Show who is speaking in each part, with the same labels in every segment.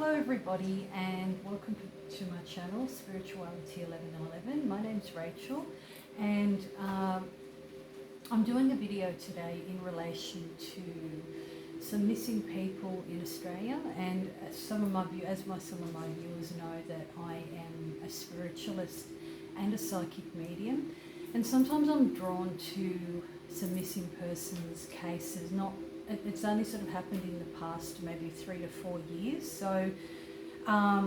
Speaker 1: Hello everybody and welcome to my channel Spirituality 1111. My name's Rachel and I'm doing a video today in relation to some missing people in Australia, and some of my viewers know that I am a spiritualist and a psychic medium, and sometimes I'm drawn to some missing persons cases. It's only sort of happened in the past maybe 3 to 4 years. So I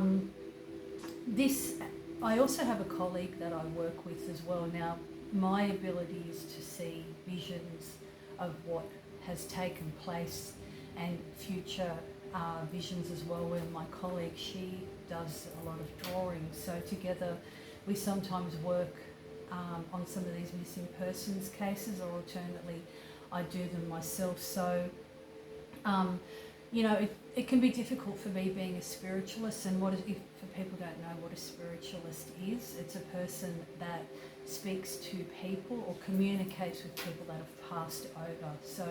Speaker 1: also have a colleague that I work with as well. Now, my ability is to see visions of what has taken place and future visions as well, where my colleague, she does a lot of drawing. So together we sometimes work on some of these missing persons cases, or alternately I do them myself. So it can be difficult for me being a spiritualist. And if for people who don't know what a spiritualist is, it's a person that speaks to people or communicates with people that have passed over. So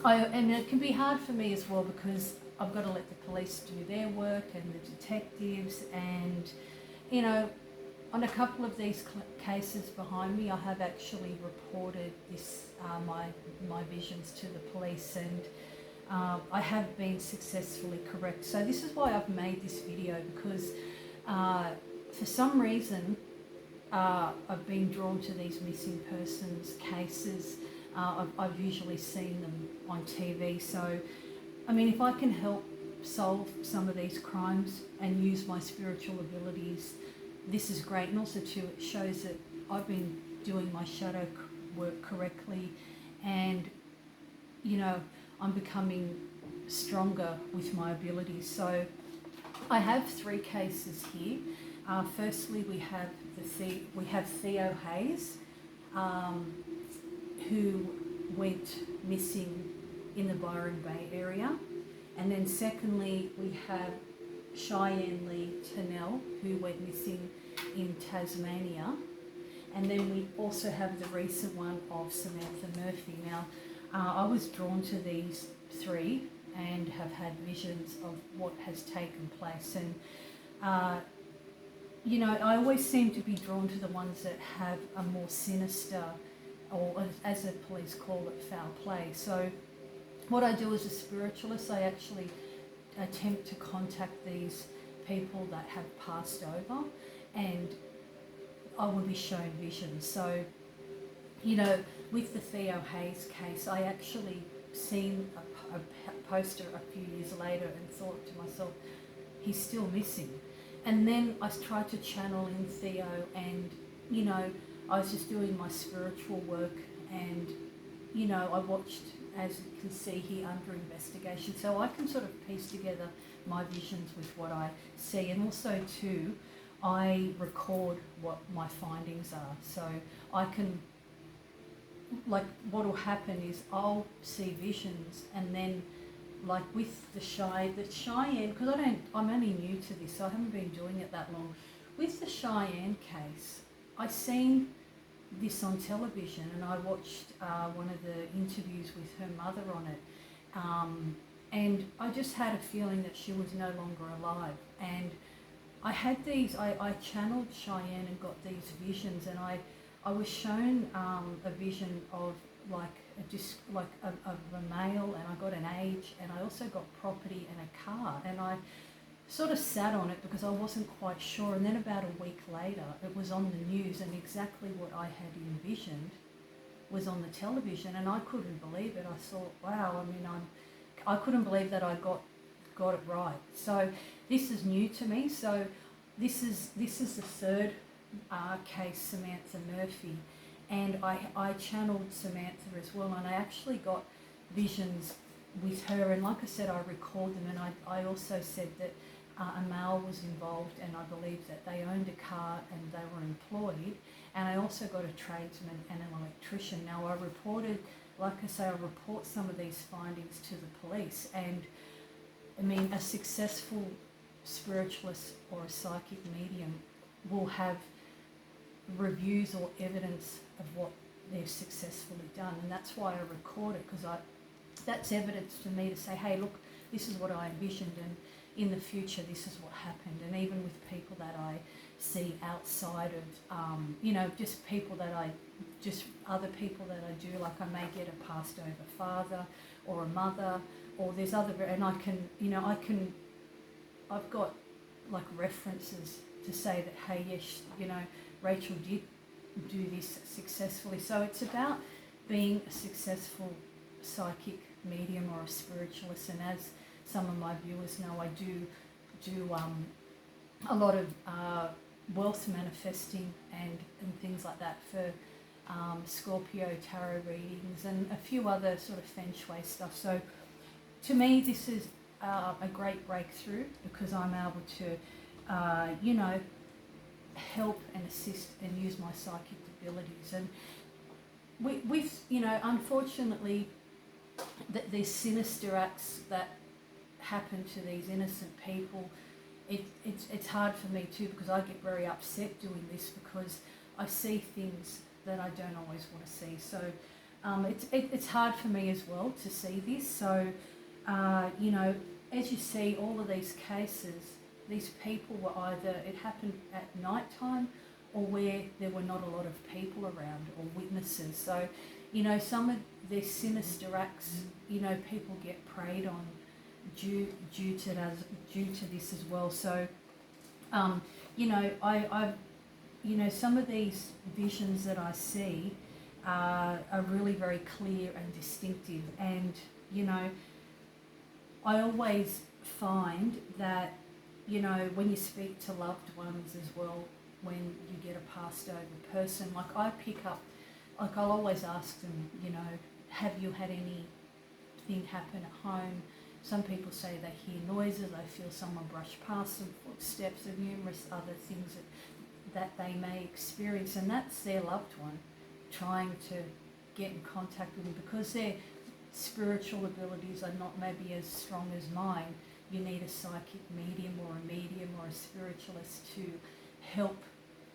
Speaker 1: and it can be hard for me as well, because I've got to let the police do their work and the detectives, and on a couple of these cases behind me, I have actually reported my visions to the police, and I have been successfully correct. So this is why I've made this video, because for some reason I've been drawn to these missing persons cases. I've usually seen them on TV. So, I mean, if I can help solve some of these crimes and use my spiritual abilities, this is great. And also too, it shows that I've been doing my shadow work correctly, and I'm becoming stronger with my abilities. So I have 3 cases here. Firstly, we have Theo Hayes, who went missing in the Byron Bay area. And then secondly, we have Cheyenne Lee Tennell, who went missing in Tasmania. And then we also have the recent one of Samantha Murphy. Now, I was drawn to these 3 and have had visions of what has taken place. And, I always seem to be drawn to the ones that have a more sinister, or as the police call it, foul play. So what I do as a spiritualist, I actually attempt to contact these people that have passed over, and I will be shown visions. So, with the Theo Hayes case, I actually seen a poster a few years later and thought to myself, he's still missing. And then I tried to channel in Theo, and I was just doing my spiritual work, and I watched, as you can see here, under investigation. So I can sort of piece together my visions with what I see, and also too, I record what my findings are. So I can, like, what will happen is I'll see visions, and then like with the Cheyenne, because I'm only new to this, so I haven't been doing it that long. With the Cheyenne case, I seen this on television, and I watched one of the interviews with her mother on it, and I just had a feeling that she was no longer alive. And I had I channeled Cheyenne and got these visions, and I was shown a vision of a male, and I got an age, and I also got property and a car, and I sort of sat on it because I wasn't quite sure. And then about a week later, it was on the news, and exactly what I had envisioned was on the television, and I couldn't believe it. I thought, wow, I mean, I couldn't believe that I got it right. So this is new to me. So this is the 3rd case, Samantha Murphy, and I channeled Samantha as well, and I actually got visions with her. And like I said, I record them, and I also said that a male was involved, and I believe that they owned a car and they were employed, and I also got a tradesman and an electrician. Now, I reported, like I say, I report some of these findings to the police, and I mean, a successful spiritualist or a psychic medium will have reviews or evidence of what they've successfully done, and that's why I record it, because that's evidence to me to say, hey, look, this is what I envisioned, and in the future this is what happened. And even with people that I see outside of, just people that just other people that I do, like I may get a passed over father or a mother, or there's other, and I've got like references to say that, hey, yes, Rachel did do this successfully. So it's about being a successful psychic medium or a spiritualist. And as some of my viewers know, I do a lot of wealth manifesting and things like that for Scorpio tarot readings and a few other sort of feng shui stuff. So to me, this is a great breakthrough, because I'm able to, help and assist and use my psychic abilities. And we've, unfortunately, these sinister acts that happen to these innocent people, it's hard for me too, because I get very upset doing this, because I see things that I don't always want to see. So it's hard for me as well to see this. So, as you see, all of these cases, these people were either, it happened at night time or where there were not a lot of people around or witnesses. So, some of these sinister acts, people get preyed on due to this as well. So, some of these visions that I see are really very clear and distinctive. And, I always find that, when you speak to loved ones as well, when you get a passed over person, like I pick up, like I'll always ask them, have you had anything happen at home? Some people say they hear noises, they feel someone brush past them, footsteps, and numerous other things that they may experience, and that's their loved one trying to get in contact with them. Because their spiritual abilities are not maybe as strong as mine, you need a psychic medium or a spiritualist to help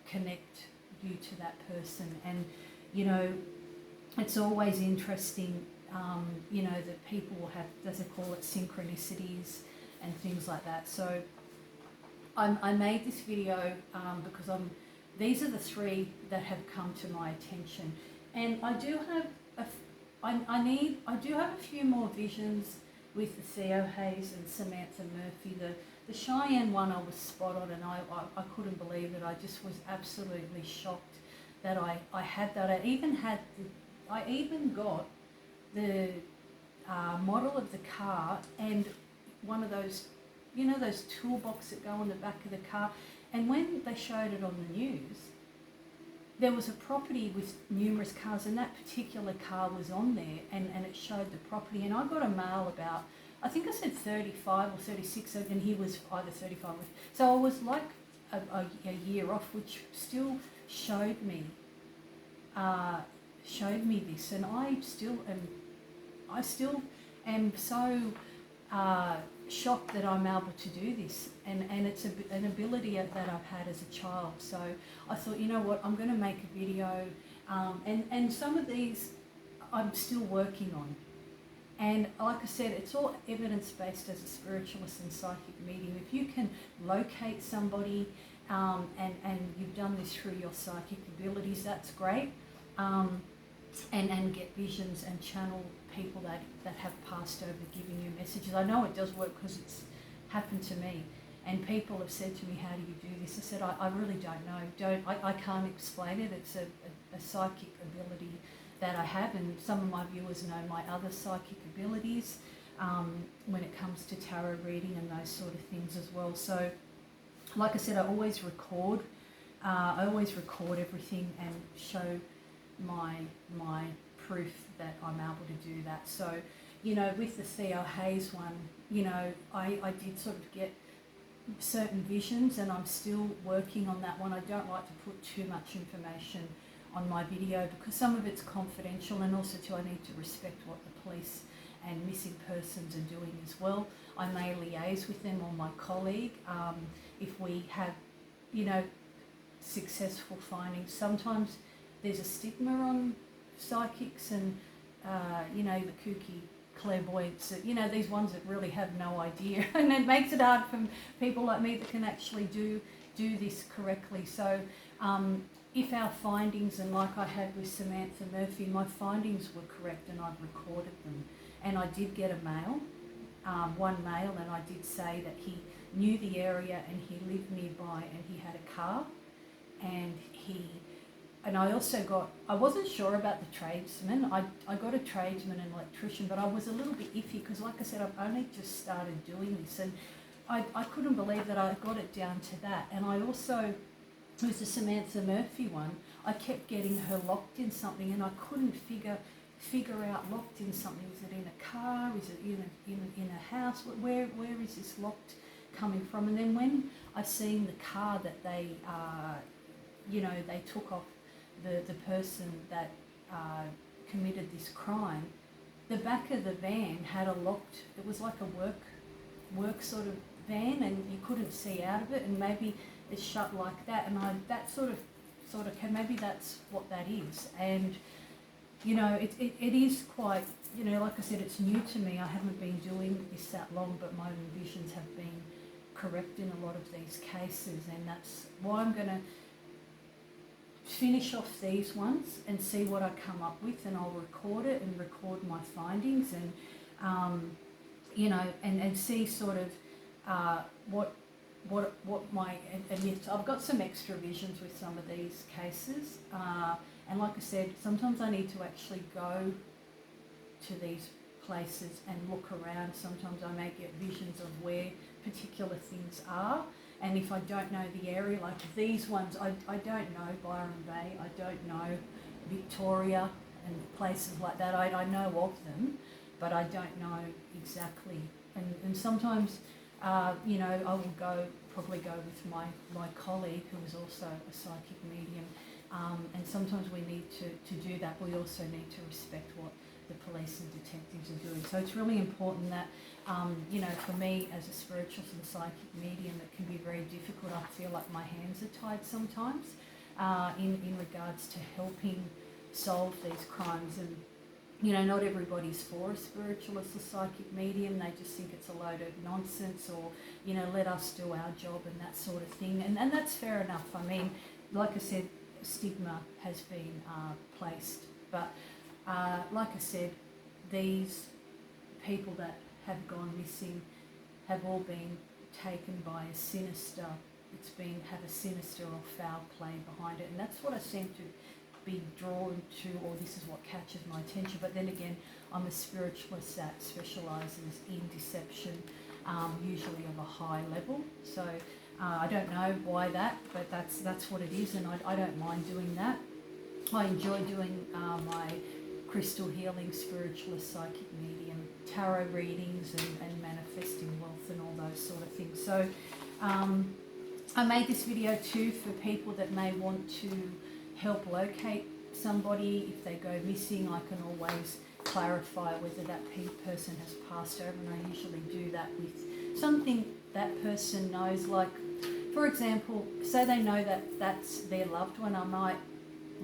Speaker 1: connect you to that person. And it's always interesting, that people will have, as they call it, synchronicities and things like that. So I made this video because these are the three that have come to my attention, and I do have I do have a few more visions with the Theo Hayes and Samantha Murphy. The Cheyenne one, I was spot on, and I couldn't believe it. I just was absolutely shocked that I had that. I even got the model of the car and one of those, those toolboxes that go on the back of the car. And when they showed it on the news, there was a property with numerous cars, and that particular car was on there, and it showed the property. And I got a mail about, I think I said 35 or 36, and he was either 35. So I was like a year off, which still showed me this. And I still am so shocked that I'm able to do this, and it's an ability that I've had as a child. So I thought, you know what, I'm going to make a video, and some of these I'm still working on. And like I said, it's all evidence-based as a spiritualist and psychic medium. If you can locate somebody and you've done this through your psychic abilities, that's great. And get visions and channel people that have passed over giving you messages. I know it does work because it's happened to me, and people have said to me, how do you do this? I said, I really don't know. I can't explain it. It's a psychic ability that I have, and some of my viewers know my other psychic abilities when it comes to tarot reading and those sort of things as well. So like I said, I always record everything and show my proof that I'm able to do that. So, with the Theo Hayes one, I did sort of get certain visions, and I'm still working on that one. I don't like to put too much information on my video because some of it's confidential, and also too, I need to respect what the police and missing persons are doing as well. I may liaise with them or my colleague if we have, successful findings. Sometimes there's a stigma on psychics and, the kooky clairvoyants, these ones that really have no idea. And it makes it hard for people like me that can actually do this correctly. So if our findings, and like I had with Samantha Murphy, my findings were correct and I've recorded them. And I did get a male, one male, and I did say that he knew the area and he lived nearby and he had a car, and I also got, I wasn't sure about the tradesman. I got a tradesman and electrician, but I was a little bit iffy because, like I said, I've only just started doing this, and I couldn't believe that I got it down to that. And I also, it was the Samantha Murphy one, I kept getting her locked in something and I couldn't figure out locked in something. Is it in a car? Is it in a house? Where is this locked coming from? And then when I seen the car that they they took off the person that committed this crime, the back of the van had a locked, it was like a work sort of van, and you couldn't see out of it, and maybe it's shut like that, and that sort of maybe that's what that is. And it is quite, like I said, it's new to me. I haven't been doing this that long, but my visions have been correct in a lot of these cases, and that's why I'm going to finish off these ones and see what I come up with, and I'll record it and record my findings, and and see sort of what my, and yes, I've got some extra visions with some of these cases, and like I said, sometimes I need to actually go to these places and look around. Sometimes I may get visions of where particular things are, and if I don't know the area, like these ones, I don't know Byron Bay, I don't know Victoria and places like that. I know of them, but I don't know exactly. And sometimes, I will probably go with my colleague who is also a psychic medium, and sometimes we need to do that. We also need to respect what the police and detectives are doing. So it's really important that, for me as a spiritual and psychic medium, it can be very difficult. I feel like my hands are tied sometimes in regards to helping solve these crimes. And not everybody's for a spiritualist or psychic medium. They just think it's a load of nonsense, or, let us do our job and that sort of thing. And that's fair enough. I mean, like I said, stigma has been placed. But like I said, these people that have gone missing have all been taken by a sinister, have a sinister or foul play behind it. And that's what I seem to be drawn to, or this is what catches my attention. But then again, I'm a spiritualist that specialises in deception, usually of a high level. So I don't know why that, but that's what it is, and I don't mind doing that. I enjoy doing my crystal healing, spiritualist, psychic medium, tarot readings, and manifesting wealth and all those sort of things. So I made this video too for people that may want to help locate somebody. If they go missing, I can always clarify whether that person has passed over, and I usually do that with something that person knows. Like, for example, say they know that that's their loved one, I might,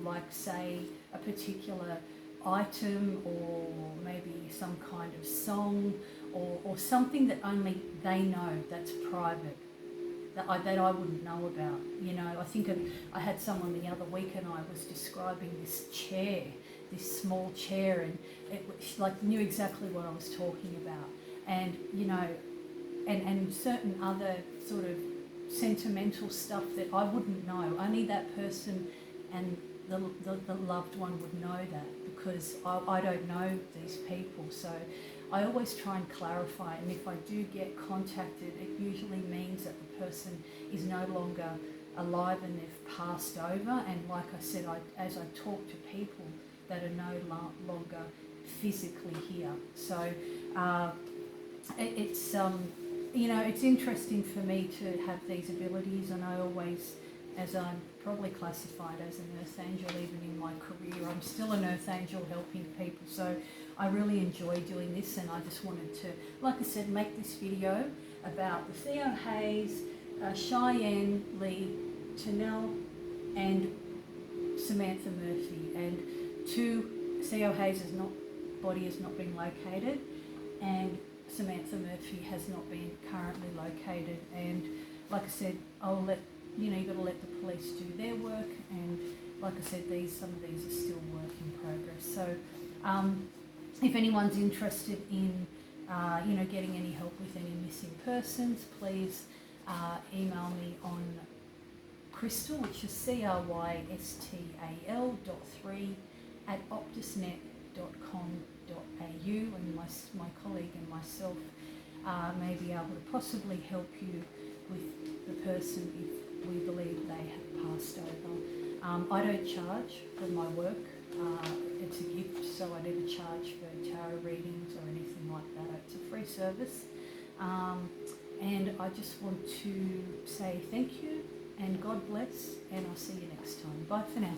Speaker 1: like, say a particular item, or maybe some kind of song, or something that only they know, that's private, that I wouldn't know about. I think I had someone the other week, and I was describing this chair, this small chair, and she knew exactly what I was talking about, and and certain other sort of sentimental stuff that I wouldn't know. Only that person and the loved one would know that, because I don't know these people. So I always try and clarify, and if I do get contacted, it usually means that the person is no longer alive and they've passed over. And like I said, as I talk to people that are no longer physically here. So it's it's interesting for me to have these abilities, and I always, as I'm probably classified as an earth angel even in my career, I'm still an earth angel helping people. So I really enjoy doing this, and I just wanted to, like I said, make this video about the Theo Hayes, Cheyenne Lee, Tanel and Samantha Murphy. And Theo Hayes' body has not been located, and Samantha Murphy has not been currently located. And like I said, I'll let you've got to let the police do their work, and like I said, some of these are still work in progress. So if anyone's interested in getting any help with any missing persons, please email me on Crystal, which is crystal3@optusnet.com.au, and my colleague and myself may be able to possibly help you with the person if we believe they have passed over. I don't charge for my work. It's a gift, so I never charge for tarot readings or anything like that. It's a free service. And I just want to say thank you and God bless, and I'll see you next time. Bye for now.